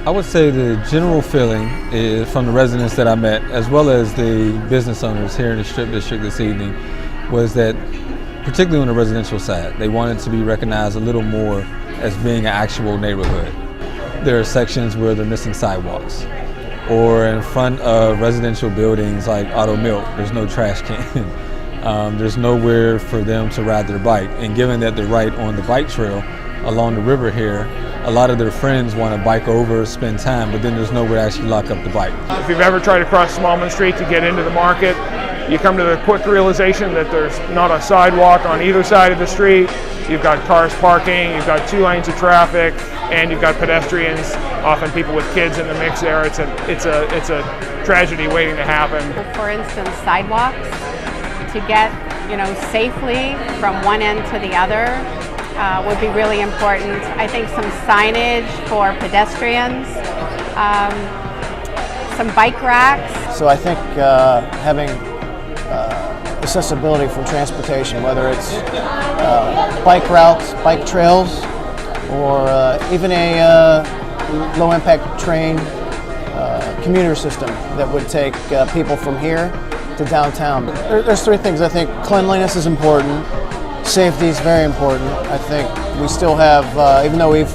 I would say the general feeling is from the residents that I met, as well as the business owners here in the Strip District this evening, was that, particularly on the residential side, they wanted to be recognized a little more as being an actual neighborhood. There are sections where they're missing sidewalks, or in front of residential buildings like Auto Milk, there's no trash can. There's nowhere for them to ride their bike, and given that they're right on the bike trail along the river here, a lot of their friends want to bike over, spend time, but then there's nowhere to actually lock up the bike. If you've ever tried to cross Smallman Street to get into the market, you come to the quick realization that there's not a sidewalk on either side of the street. You've got cars parking, you've got 2 lanes of traffic, and you've got pedestrians, often people with kids in the mix there. It's a tragedy waiting to happen. For instance, sidewalks to get safely from one end to the other would be really important. I think some signage for pedestrians, some bike racks. So I think having accessibility for transportation, whether it's bike routes, bike trails, or even a low-impact train commuter system that would take people from here to downtown. There's 3 things. I think cleanliness is important. Safety is very important. I think we still have, even though we've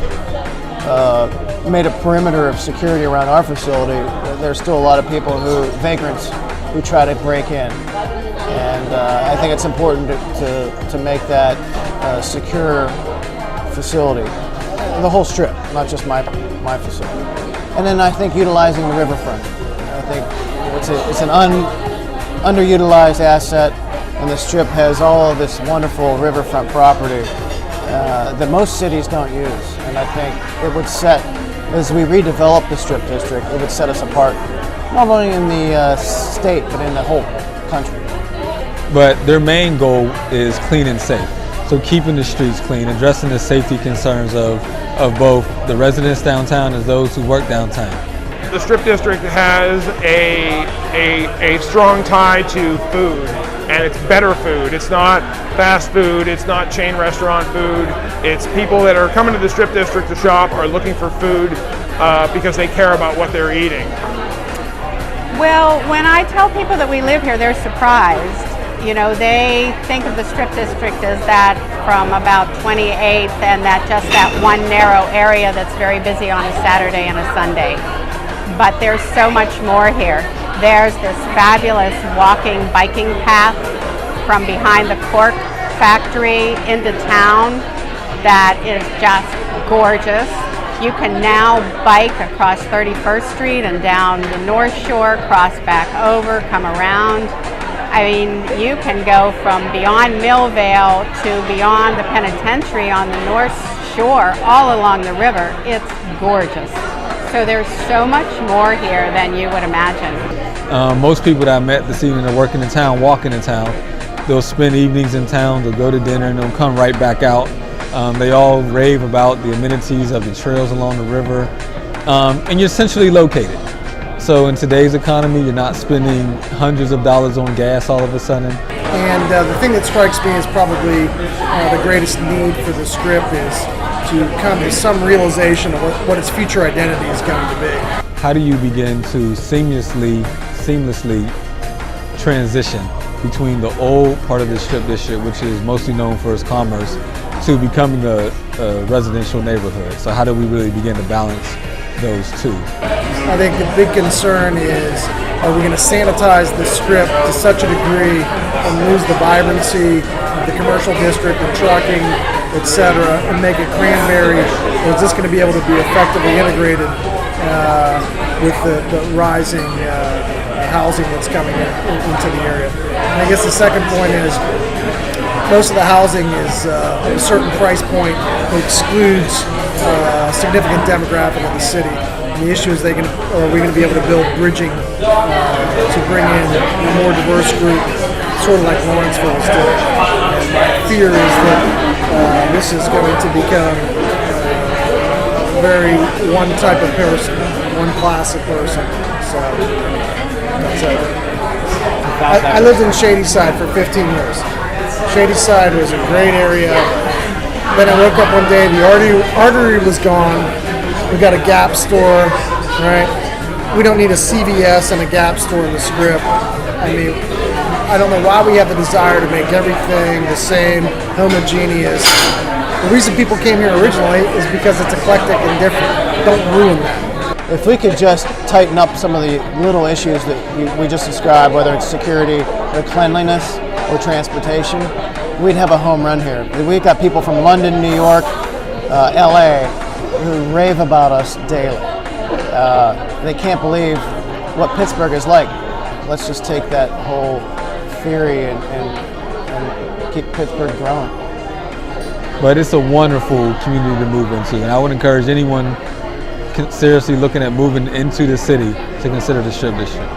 made a perimeter of security around our facility, there's still a lot of vagrants who try to break in. And I think it's important to make that a secure facility. The whole Strip, not just my facility. And then I think utilizing the riverfront. I think it's an underutilized asset, and the Strip has all of this wonderful riverfront property that most cities don't use. And I think it would as we redevelop the Strip District, it would set us apart, not only in the state, but in the whole country. But their main goal is clean and safe. So keeping the streets clean, addressing the safety concerns of both the residents downtown as those who work downtown. The Strip District has a strong tie to food, and it's better food. It's not fast food, it's not chain restaurant food. It's people that are coming to the Strip District to shop are looking for food because they care about what they're eating. Well, when I tell people that we live here, they're surprised. They think of the Strip District as that from about 28th and that one narrow area that's very busy on a Saturday and a Sunday. But there's so much more here. There's this fabulous biking path from behind the cork factory into town that is just gorgeous. You can now bike across 31st Street and down the North Shore, cross back over, come around. I mean, you can go from beyond Millvale to beyond the penitentiary on the North Shore, all along the river. It's gorgeous. So there's so much more here than you would imagine. Most people that I met this evening are working in town, walking in town. They'll spend evenings in town, they'll go to dinner, and they'll come right back out. They all rave about the amenities of the trails along the river. And you're essentially located. So in today's economy, you're not spending hundreds of dollars on gas all of a sudden. And the thing that strikes me as probably the greatest need for the Strip is to come to some realization of what its future identity is going to be. How do you begin to seamlessly transition between the old part of the Strip District, which is mostly known for its commerce, to becoming a residential neighborhood? So how do we really begin to balance those two? I think the big concern is, are we going to sanitize the Strip to such a degree and lose the vibrancy of the commercial district, the trucking, etc., and make it Cranberry, or is this going to be able to be effectively integrated with the rising housing that's coming into the area? And I guess the second point is, most of the housing is at a certain price point that excludes a significant demographic of the city. And the issue is, are we going to be able to build bridging to bring in a more diverse group, sort of like Lawrenceville is doing. And my fear is that this is going to become very one type of person, one class of person. So that's it. I lived in Shadyside for 15 years. Shadyside was a great area. Then I woke up one day, the artery was gone, We got a Gap store, right? We don't need a CVS and a Gap store in the Strip. I mean, I don't know why we have the desire to make everything the same, homogeneous. The reason people came here originally is because it's eclectic and different. Don't ruin that. If we could just tighten up some of the little issues that we just described, whether it's security or cleanliness or transportation, we'd have a home run here. We've got people from London, New York, LA, who rave about us daily. They can't believe what Pittsburgh is like. Let's just take that whole theory and keep Pittsburgh growing. But it's a wonderful community to move into, and I would encourage anyone seriously looking at moving into the city to consider the Strip District.